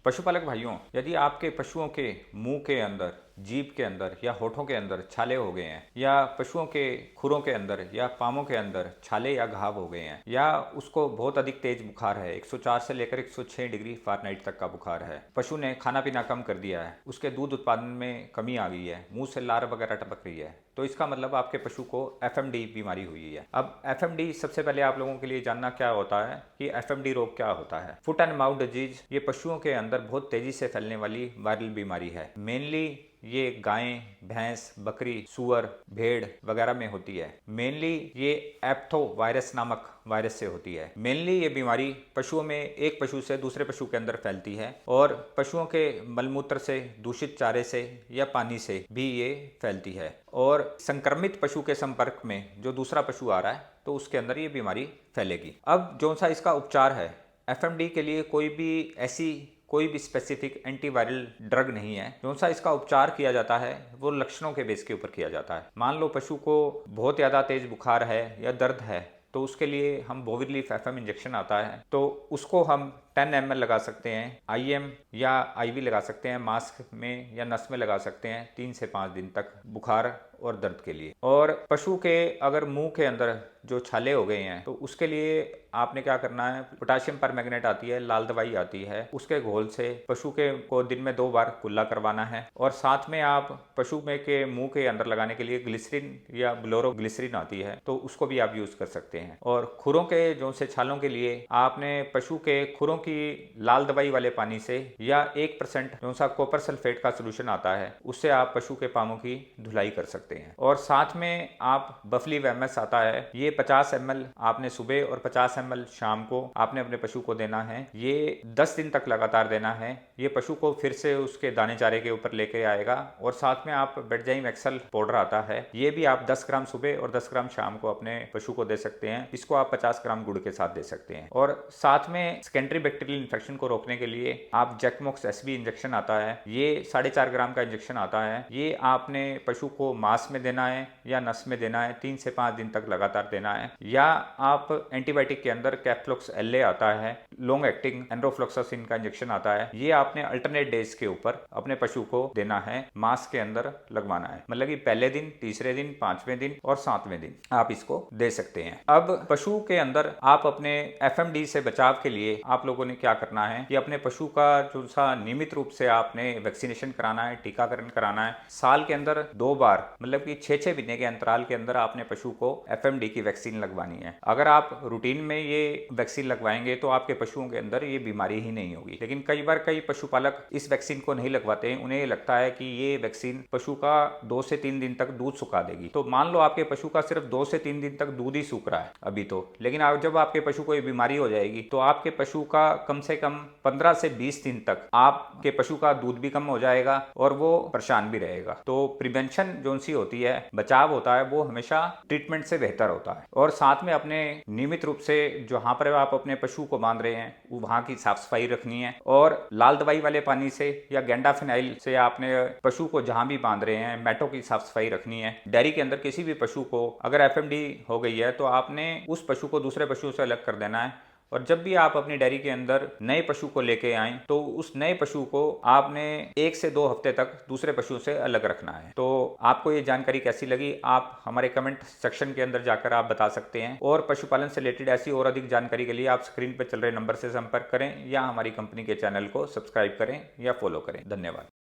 पशुपालक भाइयों, यदि आपके पशुओं के मुंह के अंदर, जीभ के अंदर या होठों के अंदर छाले हो गए हैं, या पशुओं के खुरों के अंदर या पामों के अंदर छाले या घाव हो गए हैं, या उसको बहुत अधिक तेज बुखार है, 104 से लेकर 106 डिग्री फ़ारेनहाइट तक का बुखार है, पशु ने खाना पीना कम कर दिया है, उसके दूध उत्पादन में कमी आ गई है, मुंह से लार वगैरह टपक रही है, तो इसका मतलब आपके पशु को एफएमडी बीमारी हुई है। अब एफएमडी सबसे पहले आप लोगों के लिए जानना क्या होता है कि एफएमडी रोग क्या होता है। फुट एंड माउथ डिजीज ये पशुओं के अंदर बहुत तेजी से फैलने वाली वायरल बीमारी है। मेनली ये गायें, भैंस, बकरी, सुअर, भेड़ वगैरह में होती है। मेनली ये एप्थो वायरस नामक वायरस से होती है। मेनली ये बीमारी पशुओं में एक पशु से दूसरे पशु के अंदर फैलती है और पशुओं के मलमूत्र से, दूषित चारे से या पानी से भी ये फैलती है। और संक्रमित पशु के संपर्क में जो दूसरा पशु आ रहा है तो उसके अंदर ये बीमारी फैलेगी। अब जो सा इसका उपचार है, एफएमडी के लिए कोई भी स्पेसिफिक एंटीवायरल ड्रग नहीं है। जो सा इसका उपचार किया जाता है वो लक्षणों के बेस के ऊपर किया जाता है। मान लो पशु को बहुत ज़्यादा तेज बुखार है या दर्द है तो उसके लिए हम बोविरलीफ एफएम इंजेक्शन आता है, तो उसको हम 10 ml लगा सकते हैं, आईएम या आईवी लगा सकते हैं, मास्क में या नस में लगा सकते हैं 3 से 5 दिन तक बुखार और दर्द के लिए। और पशु के अगर मुंह के अंदर जो छाले हो गए हैं तो उसके लिए आपने क्या करना है, पोटाशियम परमैंगनेट आती है, लाल दवाई आती है, उसके घोल से पशु के को दिन में 2 बार कुल्ला करवाना है। और साथ में आप पशु में के मुंह के अंदर लगाने के लिए ग्लिसरीन या ब्लोरोग्लिसरीन आती है, तो उसको भी आप यूज कर सकते हैं। और खुरों के जो से छालों के लिए आपने पशु के खुरों की लाल दवाई वाले पानी से या 1% जो सा कॉपर सल्फेट का सोल्यूशन आता है उससे आप पशु के पामों की धुलाई कर सकते हैं। और साथ में आप बफली वेमएस आता है, ये 50 ml आपने सुबह और 50 ml शाम को आपने अपने पशु को देना है। ये 10 दिन तक लगातार देना है। ये पशु को फिर से उसके दाने चारे के ऊपर लेके आएगा। और साथ में आप बेडजाइम एक्सल पाउडर आता है, ये भी आप 10 ग्राम सुबह और 10 ग्राम शाम को अपने पशु को दे सकते हैं। इसको आप 50 ग्राम गुड़ के साथ दे सकते हैं। और साथ में सेकेंडरी बैक्टीरियल इन्फेक्शन को रोकने के लिए आप जैकमोक्स एसबी इंजेक्शन आता है, ये 4.5 ग्राम का इंजेक्शन आता है। ये आपने पशु को मांस में देना है या नस में देना है, 3 से 5 दिन तक लगातार देना है। या आप एंटीबायोटिक के अंदर कैप्फ्लॉक्स एलए आता है, लॉन्ग एक्टिंग एंड्रोफ्लोक्सासिन का इंजेक्शन आता है, ये आपने अल्टरनेट डेज के ऊपर अपने पशु को देना है, मांस के अंदर लगवाना है। मतलब कि पहले दिन, तीसरे दिन, 5वें दिन और 7वें दिन आप इसको दे सकते हैं। अब पशु के अंदर आप अपने एफएमडी से बचाव के लिए आप लोगों ने क्या करना है कि अपने पशु का जो सा नियमित रूप से आपने वैक्सीनेशन कराना है, टीकाकरण कराना है। साल के अंदर 2 बार, मतलब कि 6-6 महीने के अंतराल के अंदर आपने पशु को एफएमडी की वैक्सीन लगवानी है। अगर आप रूटीन में ये वैक्सीन लगवाएंगे तो आपके पशुओं के अंदर ये बीमारी ही नहीं होगी। लेकिन कई बार कई पशुपालक इस वैक्सीन को नहीं लगवाते हैं, उन्हें लगता है कि ये वैक्सीन पशु का 2 से 3 दिन तक दूध सुखा देगी। तो मान लो आपके पशु का सिर्फ 2 से 3 दिन तक दूध ही सूख रहा है अभी तो, लेकिन जब आपके पशु को ये बीमारी हो जाएगी तो आपके पशु का कम से कम 15 से 20 दिन तक आपके पशु का दूध भी कम हो जाएगा और वो परेशान भी रहेगा। तो प्रिवेंशन जो सी होती है, बचाव होता है, वो हमेशा ट्रीटमेंट से बेहतर होता है। और साथ में अपने नियमित रूप से जहां पर आप अपने पशु को बांध रहे हैं वहां की साफ सफाई रखनी है। और लाल दवाई वाले पानी से या गेंडा फिनाइल से आपने पशु को जहां भी बांध रहे हैं मैटों की साफ सफाई रखनी है। डेयरी के अंदर किसी भी पशु को अगर एफएमडी हो गई है तो आपने उस पशु को दूसरे पशु से अलग कर देना है। और जब भी आप अपनी डेयरी के अंदर नए पशु को लेके आए तो उस नए पशु को आपने 1 से 2 हफ्ते तक दूसरे पशु से अलग रखना है। तो आपको ये जानकारी कैसी लगी आप हमारे कमेंट सेक्शन के अंदर जाकर आप बता सकते हैं। और पशुपालन से रिलेटेड ऐसी और अधिक जानकारी के लिए आप स्क्रीन पर चल रहे नंबर से संपर्क करें या हमारी कंपनी के चैनल को सब्सक्राइब करें या फॉलो करें। धन्यवाद।